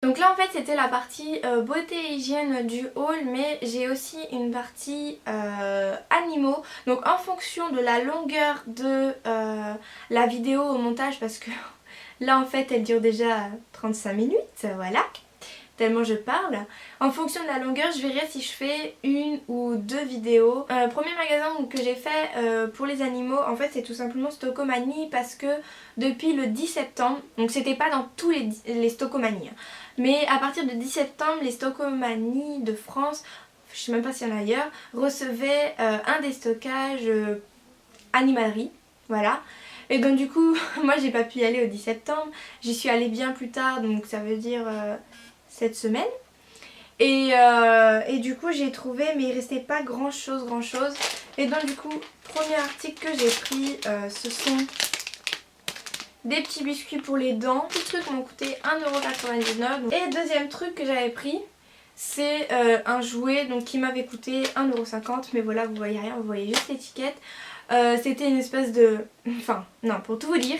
Donc là en fait c'était la partie beauté et hygiène du haul, mais j'ai aussi une partie animaux. Donc en fonction de la longueur de la vidéo au montage, parce que là en fait elle dure déjà 35 minutes, voilà, tellement je parle. En fonction de la longueur, je verrai si je fais une ou deux vidéos. Premier magasin que j'ai fait pour les animaux, en fait c'est tout simplement Stockomanie, parce que depuis le 10 septembre, donc c'était pas dans tous les Stockomanie, hein, mais à partir du 10 septembre, les Stockomanie de France, je sais même pas s'il y en a ailleurs, recevaient un déstockage animalerie, voilà. Et donc du coup, moi j'ai pas pu y aller au 10 septembre, j'y suis allée bien plus tard, donc ça veut dire cette semaine. Et du coup j'ai trouvé, mais il restait pas grand chose. Et donc du coup, premier article que j'ai pris, ce sont des petits biscuits pour les dents. Les trucs m'ont coûté 1,99€. Et deuxième truc que j'avais pris, c'est un jouet donc, qui m'avait coûté 1,50€. Mais voilà, vous voyez rien, vous voyez juste l'étiquette. C'était une espèce de... Enfin, non, pour tout vous dire,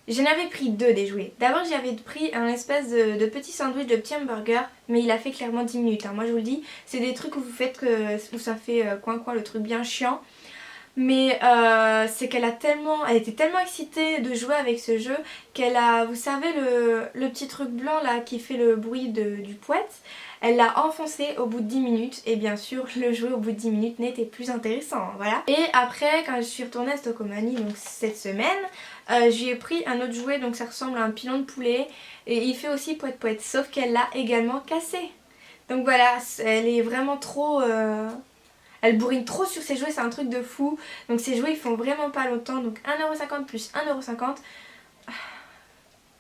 j'en avais pris deux des jouets. D'abord j'avais pris un espèce de petit sandwich de petit hamburger, mais il a fait clairement 10 minutes, hein. Moi je vous le dis, c'est des trucs où vous faites où ça fait coin le truc bien chiant. Mais c'est qu'elle était tellement excitée de jouer avec ce jeu qu'elle a, vous savez le petit truc blanc là qui fait le bruit du poète, elle l'a enfoncé au bout de 10 minutes et bien sûr le jouet au bout de 10 minutes n'était plus intéressant, hein, voilà. Et après quand je suis retournée à Stockomanie, donc cette semaine, j'ai pris un autre jouet, donc ça ressemble à un pilon de poulet et il fait aussi poète, sauf qu'elle l'a également cassé. Donc voilà, elle est vraiment trop... Elle bourrine trop sur ses jouets, c'est un truc de fou. Donc ces jouets ils font vraiment pas longtemps. Donc 1,50€ plus 1,50€,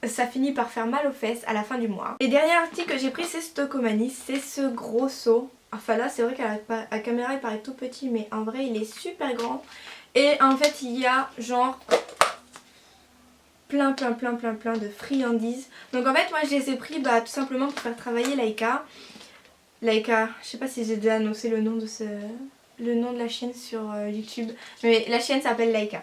ça finit par faire mal aux fesses à la fin du mois. Et dernier article que j'ai pris, c'est Stockomanie. C'est ce gros seau. Enfin là c'est vrai qu'à la caméra il paraît tout petit, mais en vrai il est super grand. Et en fait il y a genre plein de friandises. Donc en fait moi je les ai pris tout simplement pour faire travailler Laika. Laika, je sais pas si j'ai déjà annoncé le nom de la chaîne sur YouTube, mais la chaîne s'appelle Laika.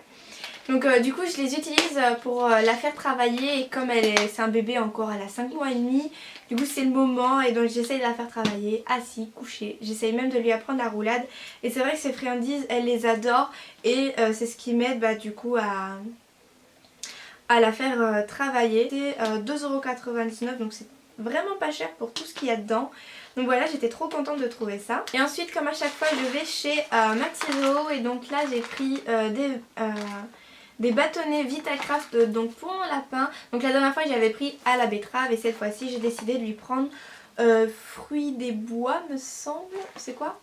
Donc du coup je les utilise pour la faire travailler, et comme c'est un bébé encore, elle a 5 mois et demi, du coup c'est le moment, et donc j'essaye de la faire travailler assise, couchée. J'essaye même de lui apprendre la roulade, et c'est vrai que ces friandises elle les adore, et c'est ce qui m'aide du coup à la faire travailler. C'est 2,99€, donc c'est vraiment pas cher pour tout ce qu'il y a dedans. Donc voilà, j'étais trop contente de trouver ça. Et ensuite, comme à chaque fois, je vais chez Maxiso, et donc là j'ai pris des bâtonnets Vitacraft donc pour mon lapin. Donc la dernière fois j'avais pris à la betterave, et cette fois-ci j'ai décidé de lui prendre fruits des bois me semble. C'est quoi?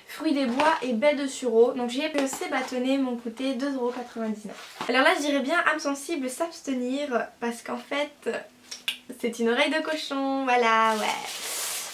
Fruits des bois et baies de sureau. Donc j'ai pris ces bâtonnets, m'ont coûté 2,99€. Alors là je dirais bien âme sensible s'abstenir, parce qu'en fait c'est une oreille de cochon, voilà, ouais.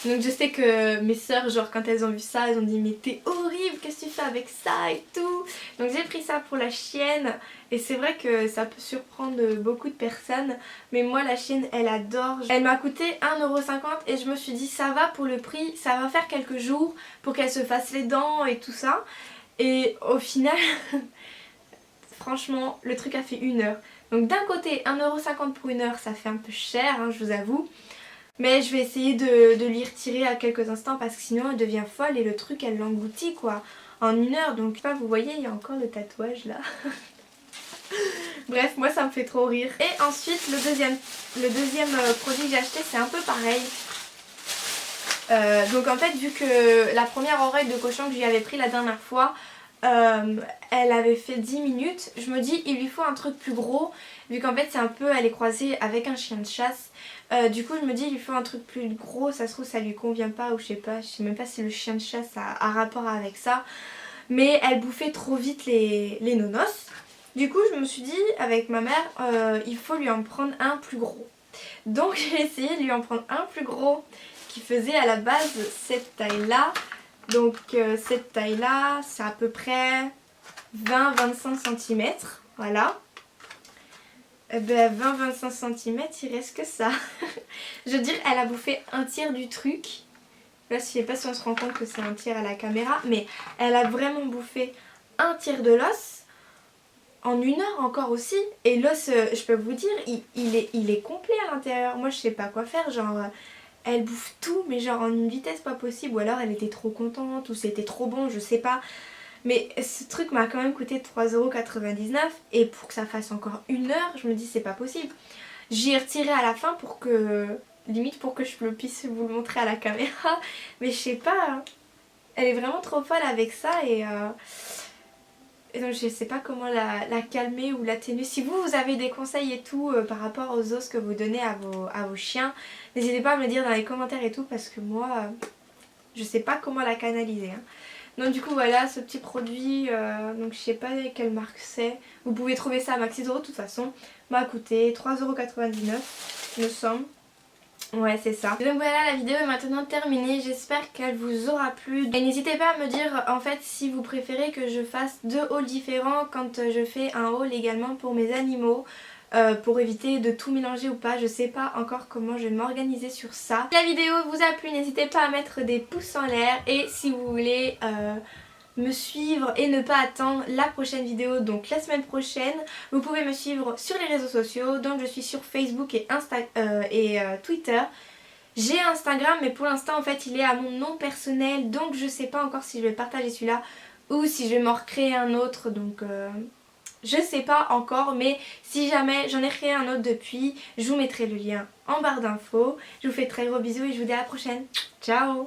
Donc je sais que mes soeurs, genre quand elles ont vu ça, elles ont dit mais t'es horrible, qu'est-ce que tu fais avec ça et tout. Donc j'ai pris ça pour la chienne, et c'est vrai que ça peut surprendre beaucoup de personnes, mais moi la chienne elle adore. Elle m'a coûté 1,50€ et je me suis dit ça va pour le prix, ça va faire quelques jours pour qu'elle se fasse les dents et tout ça. Et au final, franchement le truc a fait 1 heure. Donc d'un côté 1,50€ pour 1 heure ça fait un peu cher, hein, je vous avoue. Mais je vais essayer de lui retirer à quelques instants, parce que sinon elle devient folle et le truc elle l'engloutit quoi en 1 heure. Donc là vous voyez il y a encore le tatouage là. Bref, moi ça me fait trop rire. Et ensuite le deuxième produit que j'ai acheté, c'est un peu pareil. Donc en fait vu que la première oreille de cochon que j'y avais pris la dernière fois, elle avait fait 10 minutes, je me dis il lui faut un truc plus gros, vu qu'en fait c'est un peu, elle est croisée avec un chien de chasse. Du coup je me dis il lui faut un truc plus gros, ça se trouve ça lui convient pas, ou je sais même pas si le chien de chasse a rapport avec ça. Mais elle bouffait trop vite les nonos. Du coup je me suis dit avec ma mère, il faut lui en prendre un plus gros. Donc j'ai essayé de lui en prendre un plus gros qui faisait à la base cette taille là. Donc cette taille là c'est à peu près 20-25 cm, voilà. Eh ben 20-25 cm, il reste que ça. Je veux dire, elle a bouffé un tiers du truc. Là je sais pas si on se rend compte que c'est un tiers à la caméra, mais elle a vraiment bouffé un tiers de l'os. en 1 heure encore aussi. Et l'os, je peux vous dire, il est complet à l'intérieur. Moi je sais pas quoi faire, genre elle bouffe tout mais genre en une vitesse pas possible. Ou alors elle était trop contente ou c'était trop bon, je sais pas. Mais ce truc m'a quand même coûté 3,99 € et pour que ça fasse encore 1 heure, je me dis c'est pas possible. J'ai retiré à la fin pour que, limite pour que je puisse vous le montrer à la caméra. Mais je sais pas, hein. Elle est vraiment trop folle avec ça et donc je sais pas comment la calmer ou l'atténuer. Si vous avez des conseils et tout par rapport aux os que vous donnez à vos chiens, n'hésitez pas à me le dire dans les commentaires et tout parce que moi je sais pas comment la canaliser, hein. Donc du coup voilà ce petit produit, donc je sais pas quelle marque c'est. Vous pouvez trouver ça à Maxi Zoro de toute façon. M'a coûté 3,99 € me semble. Ouais c'est ça. Donc voilà, la vidéo est maintenant terminée, j'espère qu'elle vous aura plu. Et n'hésitez pas à me dire en fait si vous préférez que je fasse 2 hauls différents quand je fais un haul également pour mes animaux. Pour éviter de tout mélanger ou pas, je sais pas encore comment je vais m'organiser sur ça. Si la vidéo vous a plu, n'hésitez pas à mettre des pouces en l'air et si vous voulez me suivre et ne pas attendre la prochaine vidéo, donc la semaine prochaine, vous pouvez me suivre sur les réseaux sociaux, donc je suis sur Facebook et, Twitter. J'ai Instagram mais pour l'instant en fait il est à mon nom personnel, donc je sais pas encore si je vais partager celui-là ou si je vais m'en recréer un autre, donc je sais pas encore, mais si jamais j'en ai créé un autre depuis, je vous mettrai le lien en barre d'infos. Je vous fais très gros bisous et je vous dis à la prochaine. Ciao!